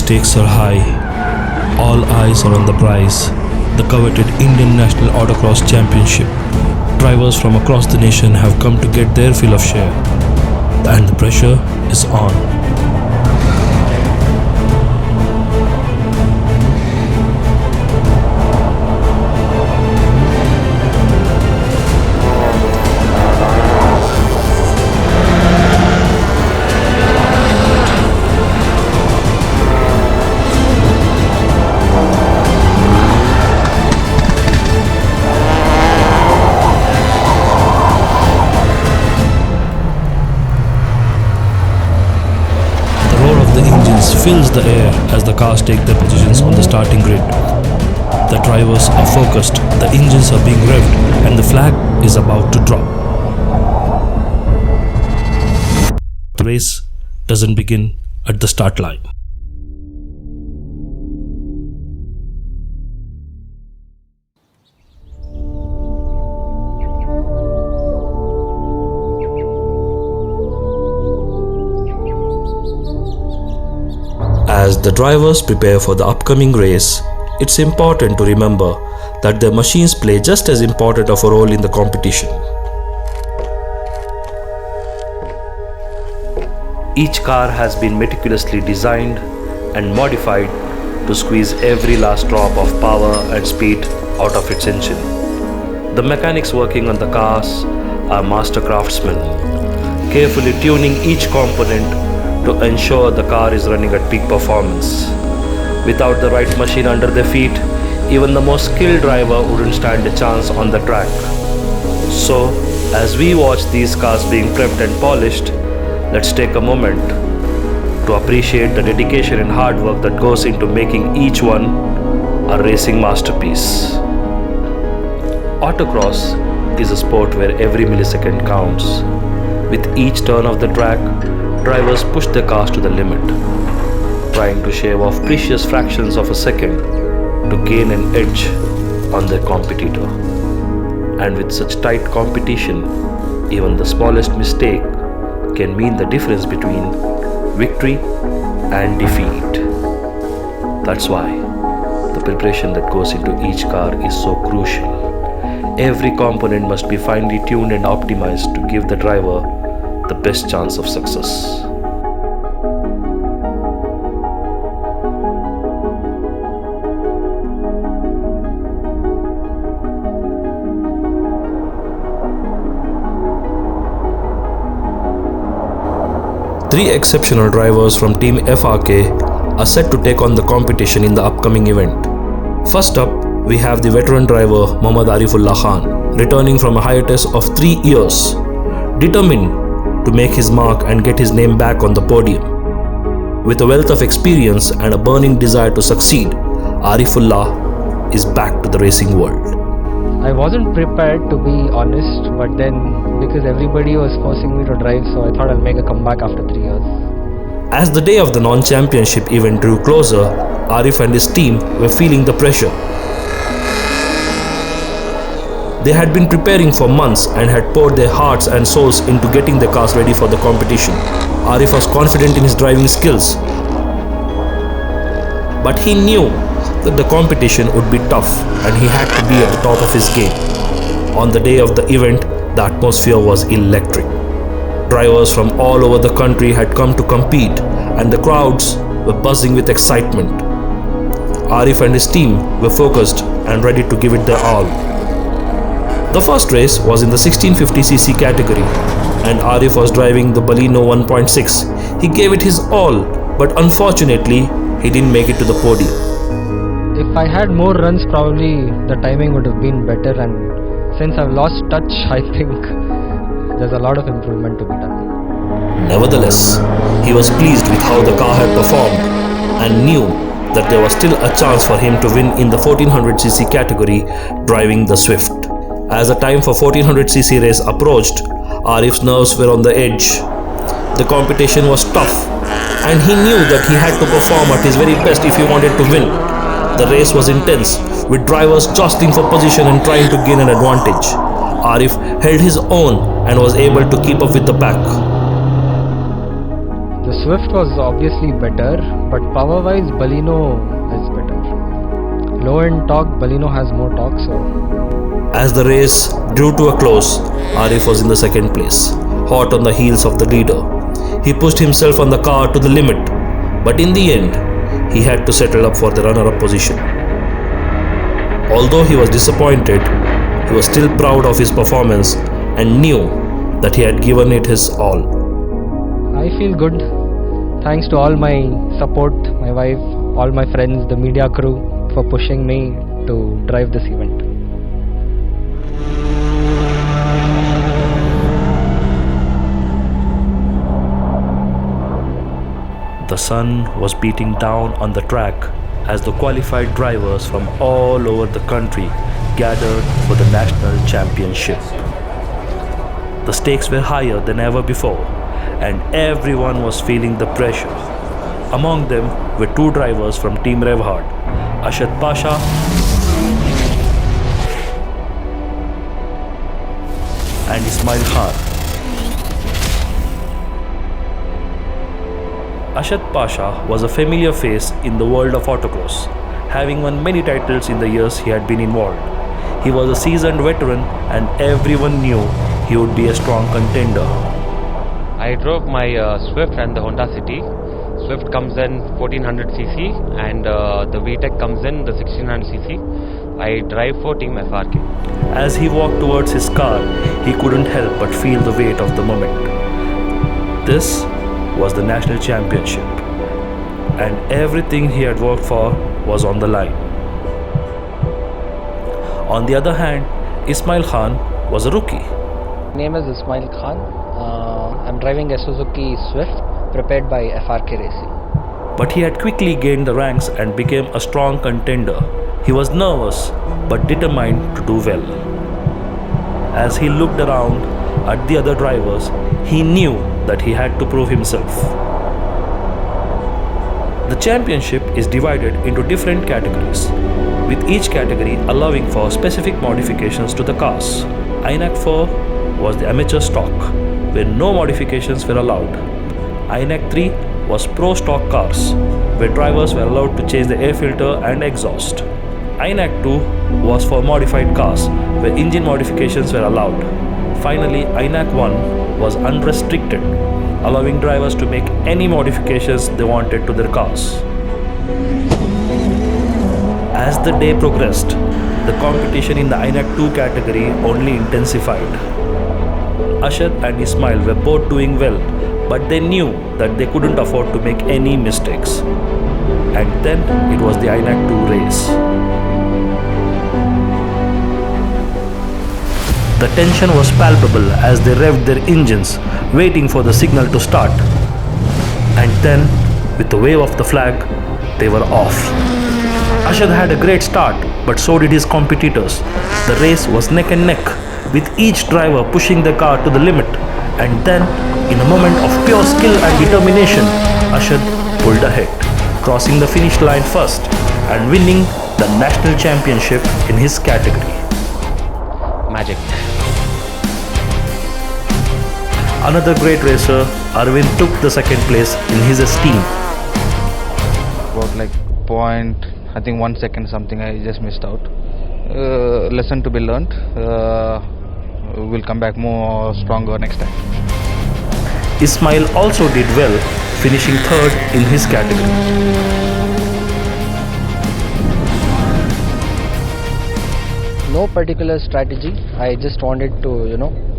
stakes are high. All eyes are on the prize, the coveted Indian National Autocross Championship. Drivers from across the nation have come to get their fill of share, and the pressure is on. Fills the air as the cars take their positions on the starting grid. The drivers are focused, the engines are being revved, and the flag is about to drop. The race doesn't begin at the start line. As the drivers prepare for the upcoming race, it's important to remember that their machines play just as important of a role in the competition. Each car has been meticulously designed and modified to squeeze every last drop of power and speed out of its engine. The mechanics working on the cars are master craftsmen, carefully tuning each component to ensure the car is running at peak performance. Without the right machine under their feet, even the most skilled driver wouldn't stand a chance on the track. So, as we watch these cars being prepped and polished, let's take a moment to appreciate the dedication and hard work that goes into making each one a racing masterpiece. Autocross is a sport where every millisecond counts. With each turn of the track, drivers push their cars to the limit, trying to shave off precious fractions of a second to gain an edge on their competitor. And with such tight competition, even the smallest mistake can mean the difference between victory and defeat. That's why the preparation that goes into each car is so crucial. Every component must be finely tuned and optimized to give the driver the best chance of success. Three exceptional drivers from Team FRK are set to take on the competition in the upcoming event. First up, we have the veteran driver Muhammad Arifullah Khan, returning from a hiatus of 3 years, determined to make his mark and get his name back on the podium. With a wealth of experience and a burning desire to succeed, Arifullah is back to the racing world. I wasn't prepared, to be honest, but then because everybody was forcing me to drive, so I thought I'll make a comeback after 3 years. As the day of the non-championship event drew closer, Arif and his team were feeling the pressure. They had been preparing for months and had poured their hearts and souls into getting their cars ready for the competition. Arif was confident in his driving skills, but he knew that the competition would be tough and he had to be at the top of his game. On the day of the event, the atmosphere was electric. Drivers from all over the country had come to compete and the crowds were buzzing with excitement. Arif and his team were focused and ready to give it their all. The first race was in the 1650cc category and Arif was driving the Baleno 1.6. He gave it his all, but unfortunately, he didn't make it to the podium. If I had more runs, probably the timing would have been better, and since I've lost touch, I think there's a lot of improvement to be done. Nevertheless, he was pleased with how the car had performed and knew that there was still a chance for him to win in the 1400cc category driving the Swift. As the time for 1400cc race approached, Arif's nerves were on the edge. The competition was tough and he knew that he had to perform at his very best if he wanted to win. The race was intense, with drivers jostling for position and trying to gain an advantage. Arif held his own and was able to keep up with the pack. The Swift was obviously better, but power-wise, Baleno is better. Low end torque, Baleno has more torque, so. As the race drew to a close, Arif was in the second place, hot on the heels of the leader. He pushed himself on the car to the limit, but in the end, he had to settle up for the runner-up position. Although he was disappointed, he was still proud of his performance and knew that he had given it his all. I feel good. Thanks to all my support, my wife, all my friends, the media crew for pushing me to drive this event. The sun was beating down on the track as the qualified drivers from all over the country gathered for the National Championship. The stakes were higher than ever before, and everyone was feeling the pressure. Among them were two drivers from Team Revhard, Pasha and Ismail Khan. Pasha was a familiar face in the world of autocross, having won many titles in the years he had been involved. He was a seasoned veteran and everyone knew he would be a strong contender. I drove my Swift and the Honda City. Swift comes in 1400cc and the VTEC comes in the 1600cc. I drive for Team FRK. As he walked towards his car, he couldn't help but feel the weight of the moment. This was the National Championship, and everything he had worked for was on the line. On the other hand, Ismail Khan was a rookie. My name is Ismail Khan. I'm driving a Suzuki Swift prepared by FRK Racing. But he had quickly gained the ranks and became a strong contender. He was nervous but determined to do well. As he looked around at the other drivers, he knew that he had to prove himself. The championship is divided into different categories, with each category allowing for specific modifications to the cars. INAC 4 was the amateur stock, where no modifications were allowed. INAC 3 was pro stock cars, where drivers were allowed to change the air filter and exhaust. INAC 2 was for modified cars, where engine modifications were allowed. Finally, INAC 1 was unrestricted, allowing drivers to make any modifications they wanted to their cars. As the day progressed, the competition in the INAC 2 category only intensified. Ashad and Ismail were both doing well, but they knew that they couldn't afford to make any mistakes. And then it was the INAC 2 race. The tension was palpable as they revved their engines, waiting for the signal to start. And then, with the wave of the flag, they were off. Ashad had a great start, but so did his competitors. The race was neck and neck, with each driver pushing the car to the limit. And then, in a moment of pure skill and determination, Ashad pulled ahead, crossing the finish line first and winning the national championship in his category. Magic. Another great racer, Arvind, took the second place in his esteem. About like I think 1 second something I just missed out. Lesson to be learnt. We'll come back more stronger next time. Ismail also did well, finishing third in his category. No particular strategy. I just wanted to,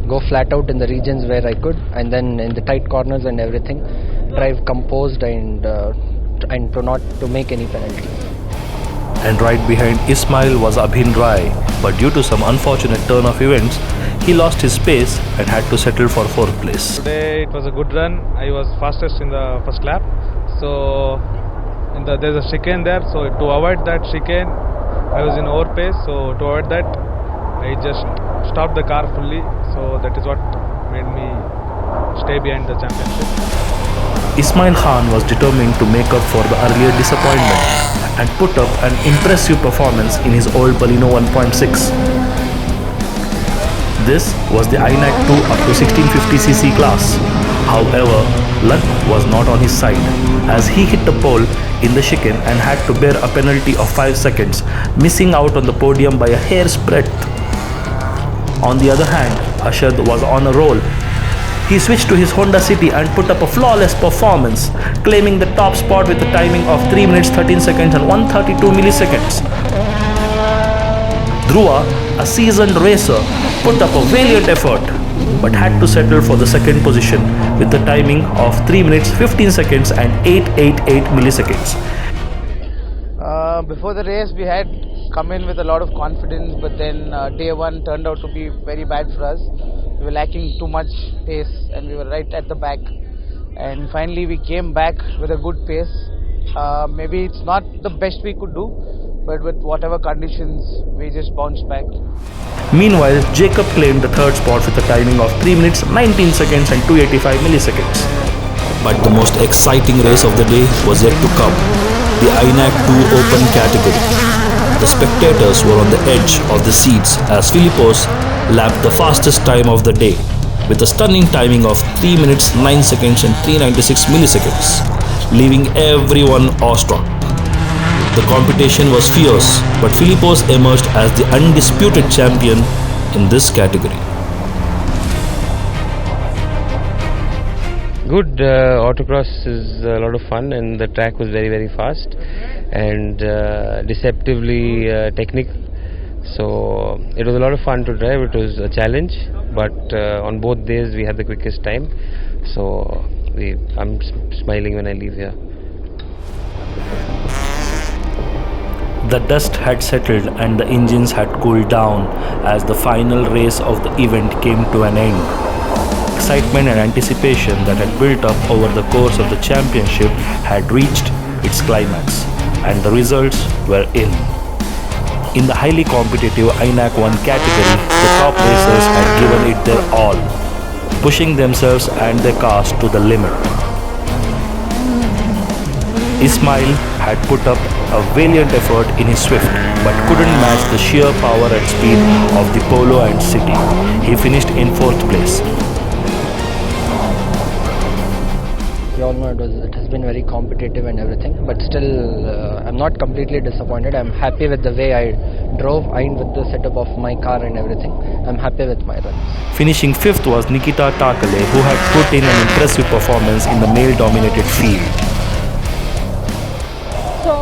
go flat out in the regions where I could, and then in the tight corners and everything, drive composed and to make any penalties. And right behind Ismail was Abhin Rai, but due to some unfortunate turn of events, he lost his pace and had to settle for 4th place. Today it was a good run. I was fastest in the first lap. So there's a chicane there. So to avoid that chicane, I was in overpace. So to avoid that, I just stopped the car fully. So that is what made me stay behind the championship. Ismail Khan was determined to make up for the earlier disappointment and put up an impressive performance in his old Baleno 1.6. This was the INAC 2 up to 1650cc class. However, Luck was not on his side, as he hit the pole in the chicane and had to bear a penalty of 5 seconds, missing out on the podium by a hair's breadth. On the other hand, Ashad was on a roll. He switched to his Honda City and put up a flawless performance, claiming the top spot with a timing of 3 minutes 13 seconds and 132 milliseconds. Dhruva, a seasoned racer, put up a valiant effort, but had to settle for the second position with a timing of 3 minutes 15 seconds and 888 milliseconds. Before the race, we had come in with a lot of confidence, but then day one turned out to be very bad for us. We were lacking too much pace and we were right at the back, and finally we came back with a good pace. Maybe it's not the best we could do, but with whatever conditions we just bounced back. Meanwhile, Jacob claimed the third spot with a timing of 3 minutes 19 seconds and 285 milliseconds. But the most exciting race of the day was yet to come, the INAC 2 Open category. The spectators were on the edge of the seats as Philippos lapped the fastest time of the day with a stunning timing of 3 minutes 9 seconds and 396 milliseconds, leaving everyone awestruck. The competition was fierce, but Philippos emerged as the undisputed champion in this category. Good, autocross is a lot of fun, and the track was very fast and deceptively technical. So it was a lot of fun to drive. It was a challenge, but on both days we had the quickest time. So I'm smiling when I leave here. The dust had settled and the engines had cooled down as the final race of the event came to an end. Excitement and anticipation that had built up over the course of the championship had reached its climax, and the results were in. In the highly competitive INAC 1 category, the top racers had given it their all, pushing themselves and their cars to the limit. Ismail had put up a valiant effort in his Swift, but couldn't match the sheer power and speed of the Polo and City. He finished in 4th place. We all know it has been very competitive and everything, but still I'm not completely disappointed. I'm happy with the way I drove and with the setup of my car and everything. I'm happy with my runs. Finishing 5th was Nikita Takale, who had put in an impressive performance in the male-dominated field. So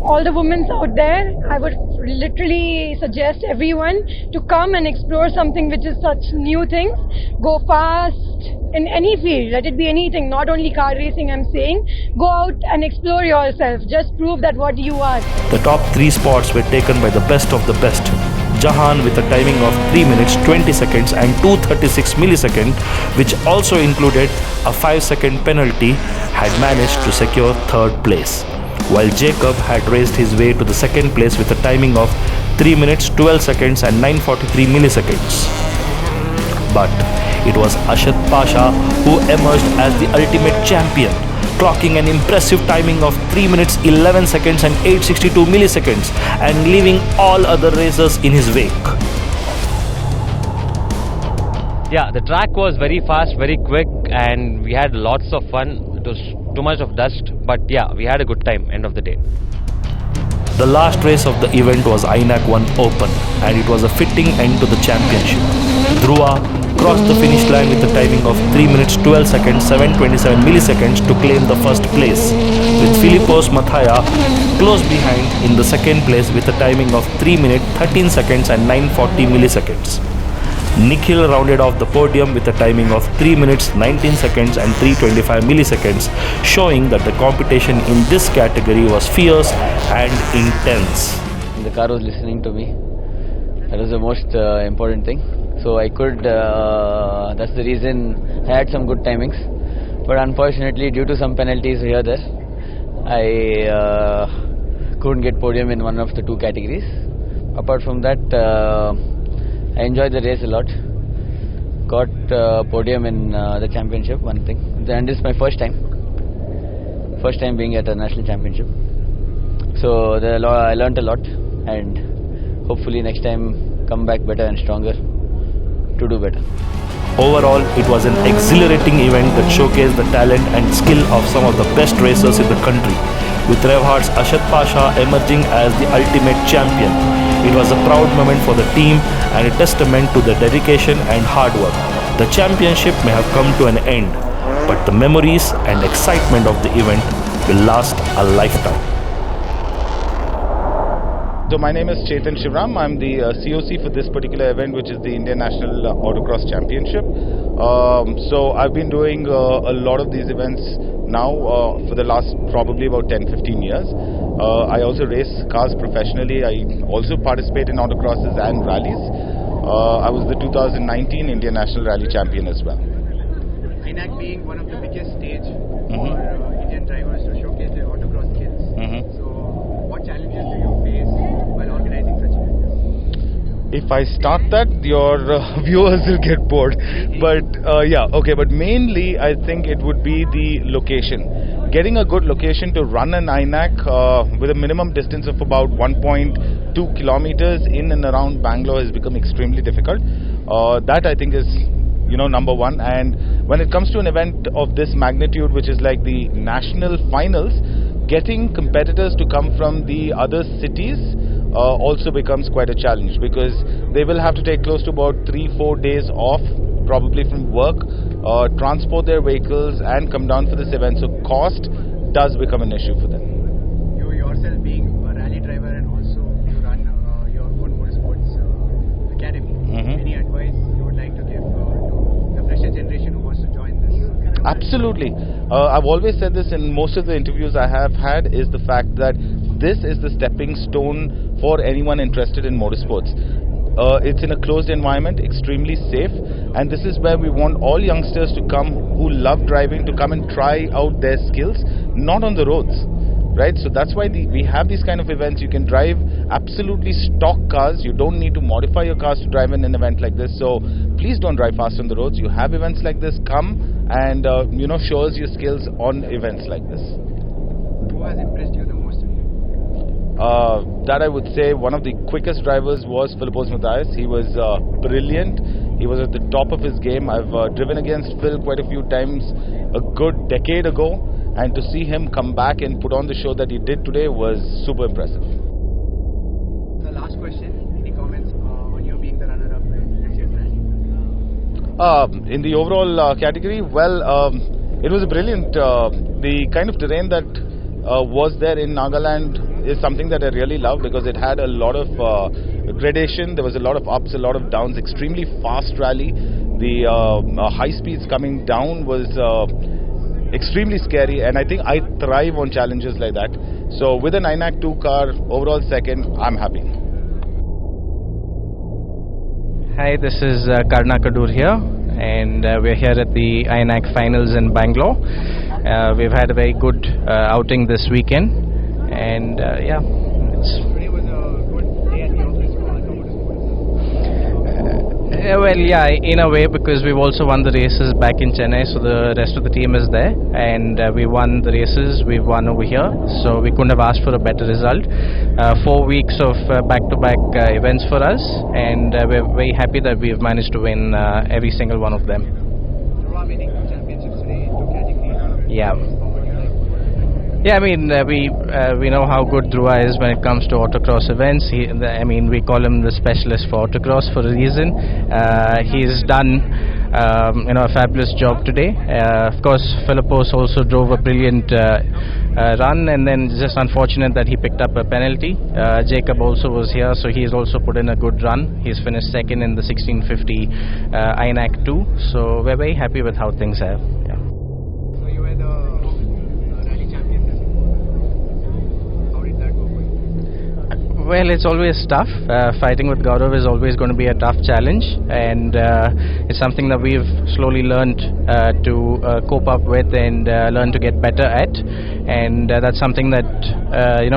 all the women out there, I would literally suggest everyone to come and explore something which is such new things. Go fast in any field, let it be anything, not only car racing I'm saying. Go out and explore yourself, just prove that what you are. The top 3 spots were taken by the best of the best. Jahan with a timing of 3 minutes 20 seconds and 236 milliseconds, which also included a 5-second penalty, had managed to secure 3rd place, while Jacob had raced his way to the 2nd place with a timing of 3 minutes 12 seconds and 943 milliseconds. But it was Ashad Pasha who emerged as the ultimate champion, clocking an impressive timing of 3 minutes 11 seconds and 862 milliseconds and leaving all other racers in his wake. Yeah, the track was very fast, very quick, and we had lots of fun. It was too much of dust, but yeah, we had a good time end of the day. The last race of the event was INAC 1 Open, and it was a fitting end to the championship. Dhruva crossed the finish line with a timing of 3 minutes 12 seconds 727 milliseconds to claim the first place, with Philippos Mathaya close behind in the 2nd place with a timing of 3 minutes 13 seconds and 940 milliseconds. Nikhil rounded off the podium with a timing of 3 minutes 19 seconds and 325 milliseconds, showing that the competition in this category was fierce and intense. The car was listening to me. That was the most important thing. So I could, that's the reason I had some good timings. But unfortunately, due to some penalties here there, I couldn't get podium in one of the 2 categories. Apart from that, I enjoyed the race a lot. Got podium in the championship, one thing. And this is my first time being at a national championship. So I learned a lot, and hopefully next time come back better and stronger to do better. Overall, it was an exhilarating event that showcased the talent and skill of some of the best racers in the country, with Revhart's Pasha emerging as the ultimate champion. It was a proud moment for the team and a testament to the dedication and hard work. The championship may have come to an end, but the memories and excitement of the event will last a lifetime. So my name is Chetan Shivram. I'm the COC for this particular event, which is the Indian National Autocross Championship. So I've been doing a lot of these events now for the last probably about 10-15 years. I also race cars professionally. I also participate in autocrosses and rallies. I was the 2019 Indian National Rally Champion as well. INAC being one of the biggest stage for Indian drivers to showcase their autocross skills. So what challenges do you face while organizing such events? If I start that, your viewers will get bored. But but mainly I think it would be the location. Getting a good location to run an INAC with a minimum distance of about 1.2 kilometers in and around Bangalore has become extremely difficult. That I think is number one. And when it comes to an event of this magnitude, which is like the national finals, getting competitors to come from the other cities also becomes quite a challenge, because they will have to take close to about 3-4 days off, probably from work, transport their vehicles and come down for this event. So cost does become an issue for them. You yourself being a rally driver and also you run your own motorsports academy. Any advice you would like to give to the fresher generation who wants to join this? Absolutely. I've always said this in most of the interviews I have had, is the fact that this is the stepping stone for anyone interested in motorsports. It's in a closed environment, extremely safe, and this is where we want all youngsters to come who love driving to come and try out their skills, not on the roads, right? So that's why we have these kind of events. You can drive absolutely stock cars. You don't need to modify your cars to drive in an event like this. So please don't drive fast on the roads. You have events like this, come and show us your skills on events like this. Who has impressed you the most today? That I would say one of the quickest drivers was Philippos Matthias. He was brilliant. He was at the top of his game. I've driven against Phil quite a few times a good decade ago, and to see him come back and put on the show that he did today was super impressive. The last question, any comments on you being the runner-up in this year's rally? In the overall category, it was brilliant. The kind of terrain that was there in Nagaland is something that I really love, because it had a lot of gradation. There was a lot of ups, a lot of downs, extremely fast rally. The high speeds coming down was extremely scary, and I think I thrive on challenges like that. So with an INAC 2 car, overall second, I'm happy. Hi, this is Karna Kadur here, and we're here at the INAC finals in Bangalore. We've had a very good outing this weekend, and Today was a good day at the office for Alpha Motorsports. in a way, because we've also won the races back in Chennai, so the rest of the team is there, and we won the races, we've won over here, so we couldn't have asked for a better result. 4 weeks of back-to-back events for us, and we're very happy that we've managed to win every single one of them. Dhruva winning 2 championships today in 2 categories. Yeah. Yeah, I mean, we know how good Dhruva is when it comes to autocross events. We call him the specialist for autocross for a reason. He's done, a fabulous job today. Of course, Philippos also drove a brilliant run, and then just unfortunate that he picked up a penalty. Jacob also was here, so he's also put in a good run. He's finished second in the 1650 INAC 2, so we're very happy with how things are. Yeah. So you were the rally champion this year. How did that go for you? Well, it's always tough. Fighting with Gaurav is always going to be a tough challenge, and it's something that we've slowly learned to cope up with and learn to get better at, and that's something that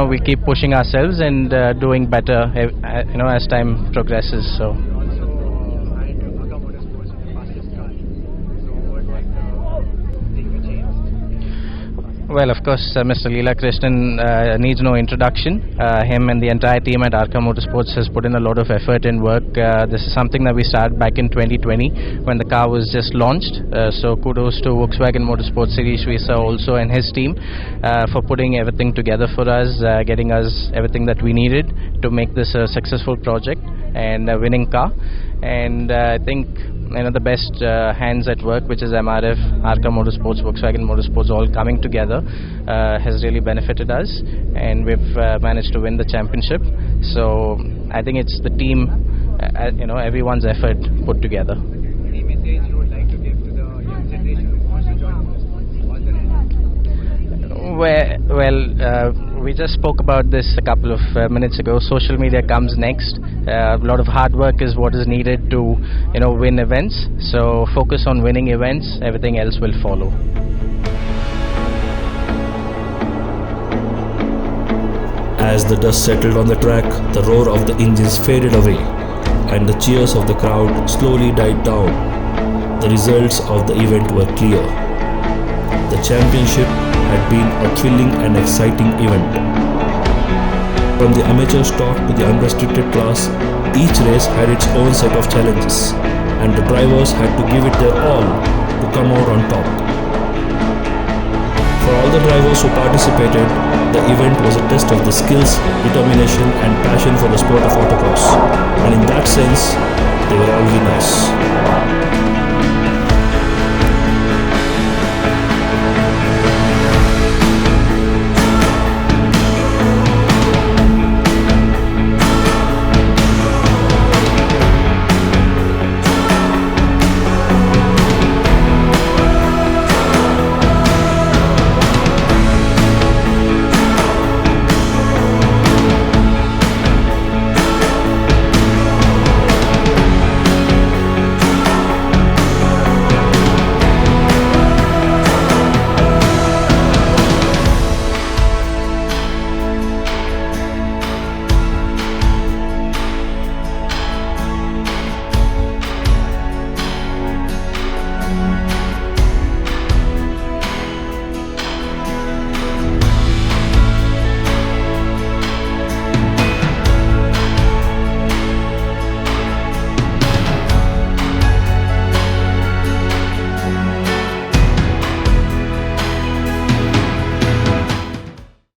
we keep pushing ourselves and doing better as time progresses. So You also had Alpha Motorsports with the fastest car. So what was the thing you changed? Well, of course, Mr. Leela Krishnan needs no introduction. Him and the entire team at Arca Motorsports has put in a lot of effort and work. This is something that we started back in 2020 when the car was just launched. So kudos to Volkswagen Motorsports Series Visa also and his team for putting everything together for us, getting us everything that we needed to make this a successful project and a winning car. And I think the best hands at work, which is MRF, Arca Motorsports, Volkswagen Motorsports, all coming together has really benefited us, and we've managed to win the championship. So I think it's the team, everyone's effort put together. Any message you would like to give to the young generation who wants to join motorsports? All the Well, we just spoke about this a couple of minutes ago. Social media comes next. A lot of hard work is what is needed to, win events. So focus on winning events. Everything else will follow. As the dust settled on the track, the roar of the engines faded away, and the cheers of the crowd slowly died down. The results of the event were clear. The championship had been a thrilling and exciting event. From the amateur stock to the unrestricted class, each race had its own set of challenges, and the drivers had to give it their all to come out on top. For all the drivers who participated, the event was a test of the skills, determination and passion for the sport of autocross, and in that sense, they were all winners.